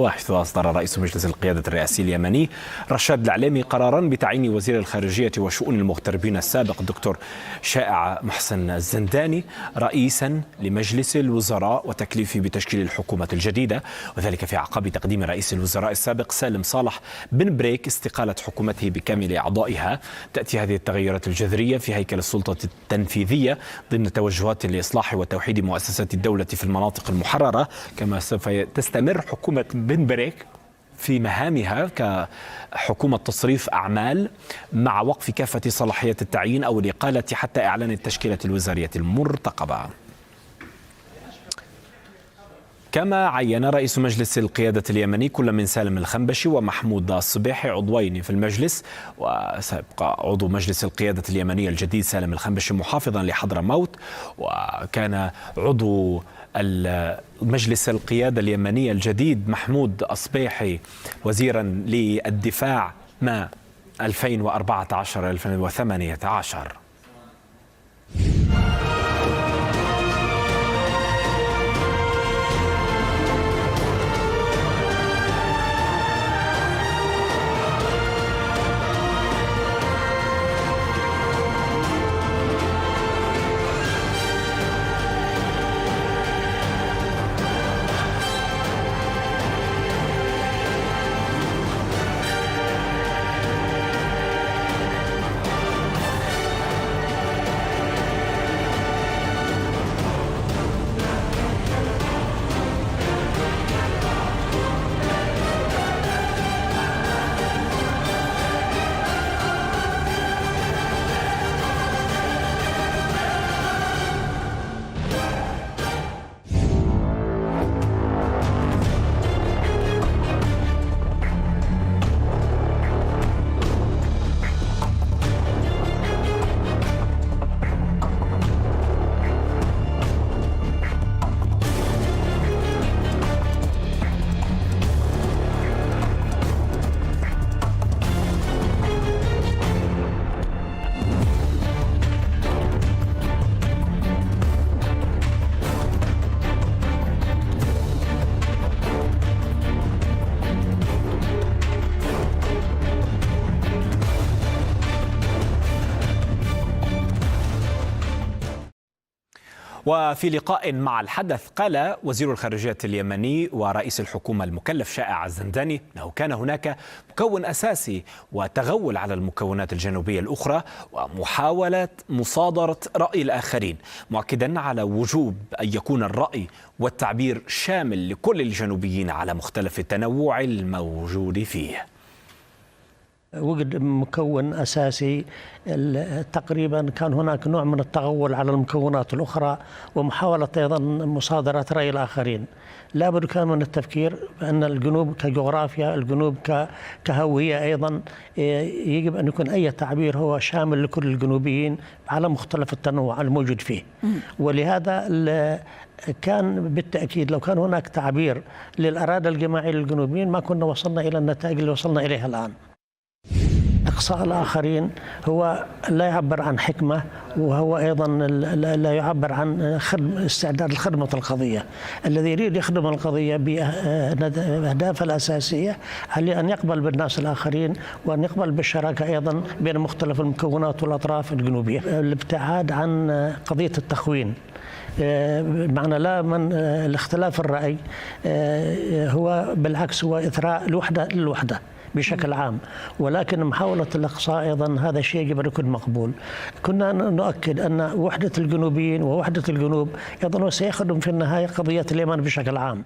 أصدر رئيس مجلس القيادة الرئاسي اليمني رشاد العليمي قرارا بتعيين وزير الخارجية وشؤون المغتربين السابق الدكتور شائع محسن الزنداني رئيسا لمجلس الوزراء وتكليفه بتشكيل الحكومة الجديدة، وذلك في أعقاب تقديم رئيس الوزراء السابق سالم صالح بن بريك استقالة حكومته بكامل أعضائها. تأتي هذه التغيرات الجذرية في هيكل السلطة التنفيذية ضمن توجهات لإصلاح وتوحيد مؤسسات الدولة في المناطق المحررة، كما سوف تستمر حكومة بن بريك في مهامها كحكومة تصريف أعمال مع وقف كافة صلاحيات التعيين أو الإقالة حتى إعلان التشكيلة الوزارية المرتقبة. كما عين رئيس مجلس القيادة اليمني كل من سالم الخنبشي ومحمود الصبيحي عضوين في المجلس، وسيبقى عضو مجلس القيادة اليمني الجديد سالم الخنبشي محافظا لحضرموت، وكان عضو مجلس القيادة اليمني الجديد محمود الصبيحي وزيرا للدفاع ما 2014-2018. وفي لقاء مع الحدث قال وزير الخارجية اليمني ورئيس الحكومة المكلف شائع الزنداني أنه كان هناك مكون أساسي وتغول على المكونات الجنوبية الأخرى ومحاولة مصادرة رأي الآخرين، مؤكدا على وجوب أن يكون الرأي والتعبير شامل لكل الجنوبيين على مختلف التنوع الموجود فيه. وجد مكون أساسي تقريبا كان هناك نوع من التغول على المكونات الأخرى ومحاولة أيضا مصادرة رأي الآخرين. لابد كان من التفكير بأن الجنوب كجغرافيا، الجنوب كهوية أيضا، يجب أن يكون أي تعبير هو شامل لكل الجنوبيين على مختلف التنوع الموجود فيه. ولهذا كان بالتأكيد لو كان هناك تعبير للإرادة الجماعية للجنوبيين ما كنا وصلنا إلى النتائج اللي وصلنا إليها الآن. إقصاء الآخرين هو لا يعبر عن حكمة، وهو أيضا لا يعبر عن استعداد لخدمة القضية. الذي يريد يخدم القضية بأهدافها الأساسية عليه أن يقبل بالناس الآخرين وأن يقبل بالشراكة أيضا بين مختلف المكونات والأطراف الجنوبية. الابتعاد عن قضية التخوين، معنى لا من الاختلاف الرأي هو بالعكس هو إثراء الوحدة للوحدة بشكل عام، ولكن محاولة الإقصاء أيضا هذا شيء يجب أن يكون مقبول. كنا نؤكد أن وحدة الجنوبيين ووحدة الجنوب أيضا وسيخدم في النهاية قضية اليمن بشكل عام.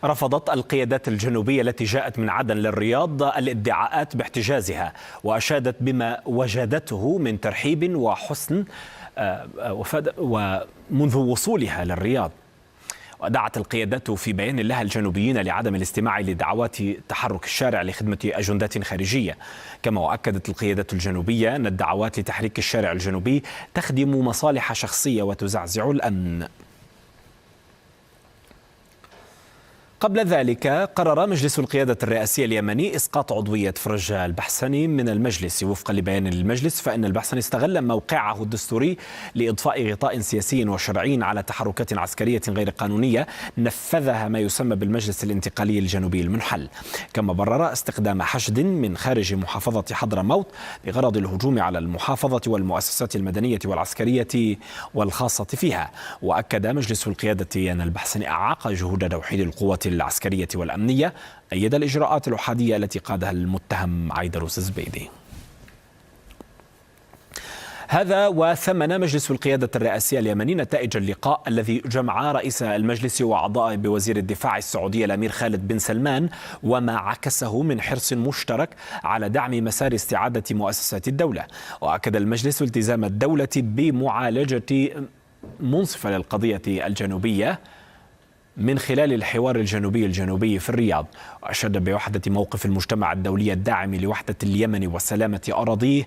رفضت القيادات الجنوبية التي جاءت من عدن للرياض الادعاءات باحتجازها، وأشادت بما وجدته من ترحيب وحسن ومنذ وصولها للرياض. ودعت القيادات في بيان لها الجنوبيين لعدم الاستماع لدعوات تحرك الشارع لخدمة أجندات خارجية. كما وأكدت القيادات الجنوبية أن الدعوات لتحريك الشارع الجنوبي تخدم مصالح شخصية وتزعزع الأمن. قبل ذلك قرر مجلس القيادة الرئاسية اليمني إسقاط عضوية فرج البحسني من المجلس. وفقا لبيان للمجلس فإن البحسني استغل موقعه الدستوري لإضفاء غطاء سياسي وشرعي على تحركات عسكرية غير قانونية نفذها ما يسمى بالمجلس الانتقالي الجنوبي المنحل. كما برر استخدام حشد من خارج محافظة حضرموت بغرض الهجوم على المحافظة والمؤسسات المدنية والعسكرية والخاصة فيها. وأكد مجلس القيادة أن البحسني أعاق جهود توحيد القوات العسكرية والأمنية، أيد الإجراءات الأحادية التي قادها المتهم عيدروس الزبيدي. هذا وثمن مجلس القيادة الرئاسية اليمني نتائج اللقاء الذي جمع رئيس المجلس وأعضاء بوزير الدفاع السعودي الأمير خالد بن سلمان، وما عكسه من حرص مشترك على دعم مسار استعادة مؤسسات الدولة. وأكد المجلس التزام الدولة بمعالجة منصفة للقضية الجنوبية من خلال الحوار الجنوبي في الرياض. وأشاد بوحدة موقف المجتمع الدولي الداعم لوحدة اليمن وسلامة أراضيه،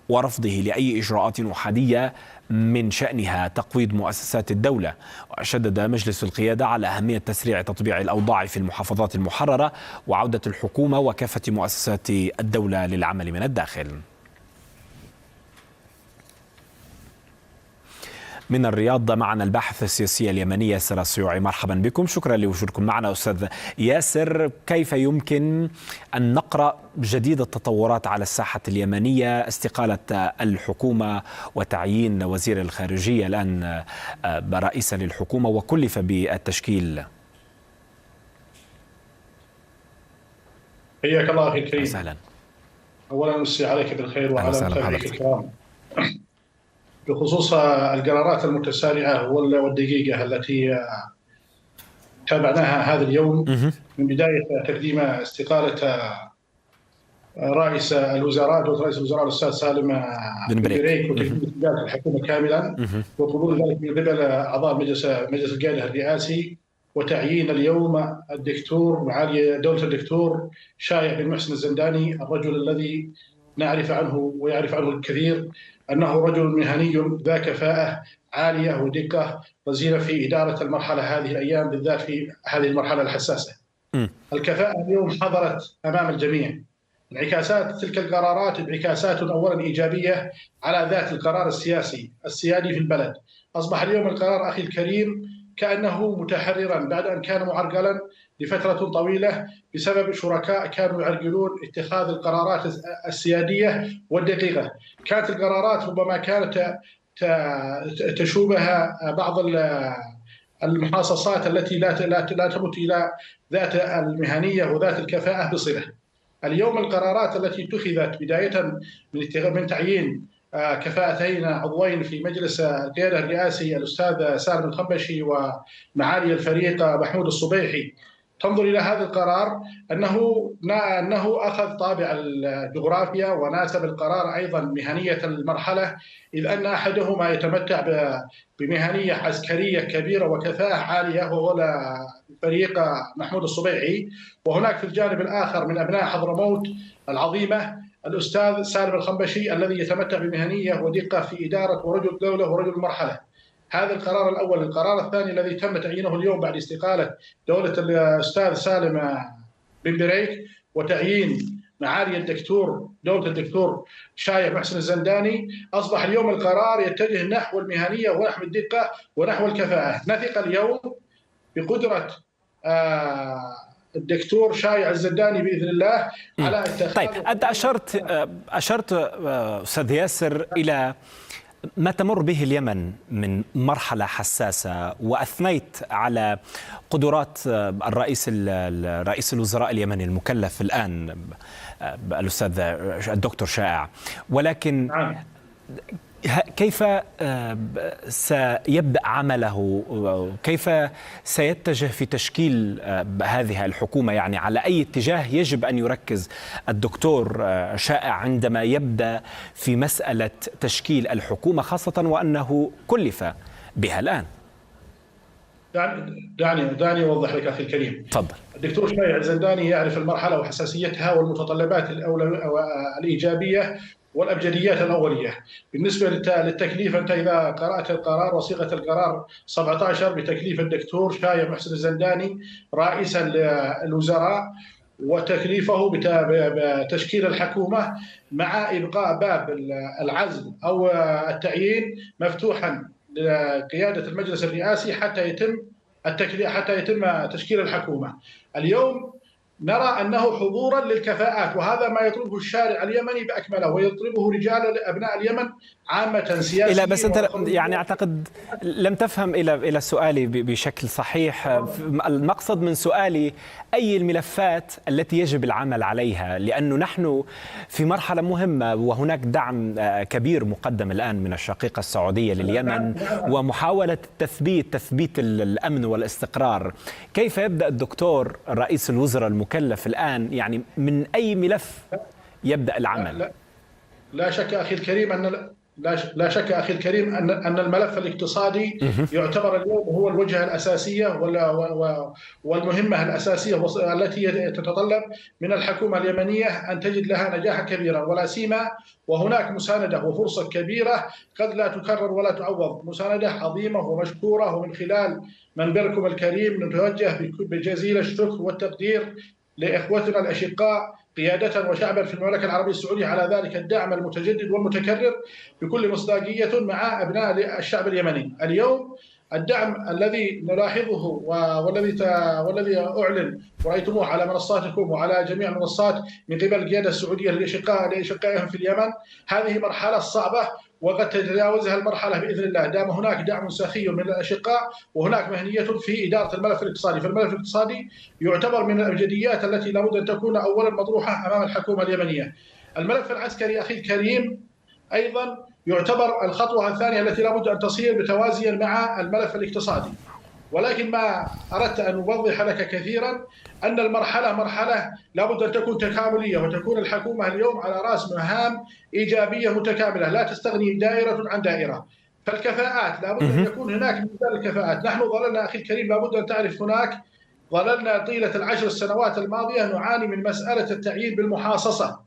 ورفضه لأي إجراءات أحادية من شأنها تقويض مؤسسات الدولة. وشدد مجلس القيادة على أهمية تسريع تطبيع الأوضاع في المحافظات المحررة وعودة الحكومة وكافة مؤسسات الدولة للعمل من الداخل. من الرياض معنا الباحث السياسي اليمني ياسر السيوعي. مرحبا بكم، شكرا لوجودكم معنا. أستاذ ياسر، كيف يمكن أن نقرأ جديد التطورات على الساحة اليمنية، استقالة الحكومة وتعيين وزير الخارجية الآن رئيسا للحكومة وكلف بالتشكيل؟ حياك الله أخي الكريم. أهلا. أولا أمسي عليك بالخير وعلى متابعيك الكرام. بخصوص القرارات المتسارعة والدقيقة التي تابعناها هذا اليوم من بداية تقديم استقالة رئيس الوزراء الأستاذ سالم بن بريك وتقديم استقالة الحكومة كاملا وقبول ذلك من قبل أعضاء مجلس القيادة الرئاسي، وتعيين اليوم الدكتور معالي دولة الدكتور شائع بن محسن الزنداني، الرجل الذي نعرف عنه ويعرف عنه الكثير أنه رجل مهني ذا كفاءة عالية ودقة رزينة في إدارة المرحلة هذه الأيام، بالذات في هذه المرحلة الحساسة. الكفاءة اليوم حضرت أمام الجميع. انعكاسات تلك القرارات انعكاسات أولا إيجابية على ذات القرار السيادي في البلد. أصبح اليوم القرار أخي الكريم كأنه متحررا بعد أن كان معرقلا لفترة طويلة بسبب شركاء كانوا يعرقلون اتخاذ القرارات السيادية والدقيقة. كانت القرارات ربما كانت تشوبه بعض المحاصصات التي لا تمت إلى ذات المهنية وذات الكفاءة بصلة. اليوم القرارات التي اتخذت بداية من تعيين كفاءتين عضوين في مجلس القيادة الرئاسي الأستاذ سالم الخنبشي ومعالي الفريق محمود الصبيحي، تنظر إلى هذا القرار أنه أخذ طابع الجغرافيا وناسب القرار أيضا مهنية المرحلة، إذ أن أحدهما يتمتع بمهنية عسكرية كبيرة وكفاءة عالية وهو الفريق محمود الصبيحي، وهناك في الجانب الآخر من أبناء حضرموت العظيمة الأستاذ سالم الخنبشي الذي يتمتع بمهنية ودقة في إدارة ورجل دولة ورجل مرحلة. هذا القرار الأول. القرار الثاني الذي تم تعيينه اليوم بعد استقالة دولة الأستاذ سالم بن بريك وتعيين معالي الدكتور دولة الدكتور شائع محسن الزنداني، أصبح اليوم القرار يتجه نحو المهنية ونحو الدقة ونحو الكفاءة. نثق اليوم بقدرة الدكتور شائع الزنداني بإذن الله على اتخاذ. طيب، أنت أشرت أستاذ ياسر إلى ما تمر به اليمن من مرحلة حساسة، وأثنيت على قدرات رئيس الوزراء اليمني المكلف الآن الأستاذ الدكتور شائع، ولكن كيف سيبدأ عمله؟ كيف سيتجه في تشكيل هذه الحكومة؟ يعني على أي اتجاه يجب أن يركز الدكتور شائع عندما يبدأ في مسألة تشكيل الحكومة، خاصة وأنه كلف بها الآن؟ دعني أوضح لك أخي الكريم. تفضل. الدكتور شائع الزنداني يعرف المرحلة وحساسيتها والمتطلبات الإيجابية والأبجديات الأولية. بالنسبة للتكليف، أنت إذا قرأت القرار وصيغة القرار 17 بتكليف الدكتور شايع محسن الزنداني رئيسا للوزراء، وتكليفه بتشكيل الحكومة مع إبقاء باب العزل أو التعيين مفتوحا لقيادة المجلس الرئاسي حتى يتم تشكيل الحكومة. اليوم نرى أنه حضورا للكفاءات، وهذا ما يطلبه الشارع اليمني بأكمله، ويطلبه رجال أبناء اليمن عامة سياسيين. بس أنت يعني أعتقد لم تفهم إلى سؤالي بشكل صحيح. المقصد من سؤالي أي الملفات التي يجب العمل عليها، لأنه نحن في مرحلة مهمة وهناك دعم كبير مقدم الآن من الشقيقة السعودية لليمن ومحاولة تثبيت الأمن والاستقرار. كيف يبدأ الدكتور رئيس الوزراء المكلف الآن، يعني من أي ملف يبدأ العمل؟ لا شك أخي الكريم أن الملف الاقتصادي يعتبر اليوم هو الوجهة الأساسية والمهمة الأساسية التي تتطلب من الحكومة اليمنية أن تجد لها نجاحا كبيرا، ولا سيما وهناك مساندة وفرصة كبيرة قد لا تكرر ولا تعوض، مساندة عظيمة ومشكورة، ومن خلال منبركم الكريم نتوجه بجزيل الشكر والتقدير لإخوتنا الأشقاء قيادة وشعبا في المملكة العربية السعودية على ذلك الدعم المتجدد والمتكرر بكل مصداقية مع أبناء الشعب اليمني. اليوم الدعم الذي نلاحظه والذي أعلن ورأيتموه على منصاتكم وعلى جميع المنصات من قبل القيادة السعودية لأشقائهم في اليمن، هذه مرحلة صعبة وقد تتجاوزها المرحلة بإذن الله، دام هناك دعم سخي من الأشقاء وهناك مهنية في إدارة الملف الاقتصادي. فالملف الاقتصادي يعتبر من الأبجديات التي لابد أن تكون أولا مطروحة أمام الحكومة اليمنية. الملف العسكري أخي الكريم أيضا يعتبر الخطوة الثانية التي لابد أن تصير بتوازيا مع الملف الاقتصادي، ولكن ما أردت أن أوضح لك كثيرا أن المرحلة مرحلة لابد أن تكون تكاملية، وتكون الحكومة اليوم على رأس مهام إيجابية متكاملة لا تستغني دائرة عن دائرة. فالكفاءات لابد أن يكون هناك مثال الكفاءات. نحن ظللنا أخي الكريم لابد أن تعرف ظللنا طيلة العشر السنوات الماضية نعاني من مسألة التعيين بالمحاصصة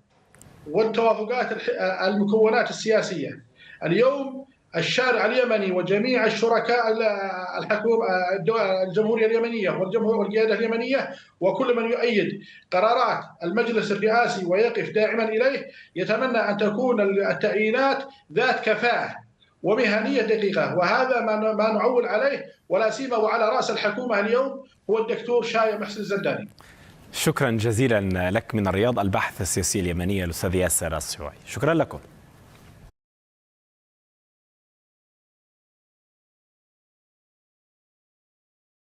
والتوافقات المكونات السياسية. اليوم الشارع اليمني وجميع الشركاء الحكومة الجمهورية اليمنية والقيادة اليمنية وكل من يؤيد قرارات المجلس الرئاسي ويقف داعما إليه يتمنى أن تكون التعيينات ذات كفاءة ومهنية دقيقة، وهذا ما نعول عليه، ولا سيما وعلى رأس الحكومة اليوم هو الدكتور شايع محسن الزنداني. شكرا جزيلا لك من الرياض الباحث السياسي اليمني الأستاذ ياسر السواعي، شكرا لكم.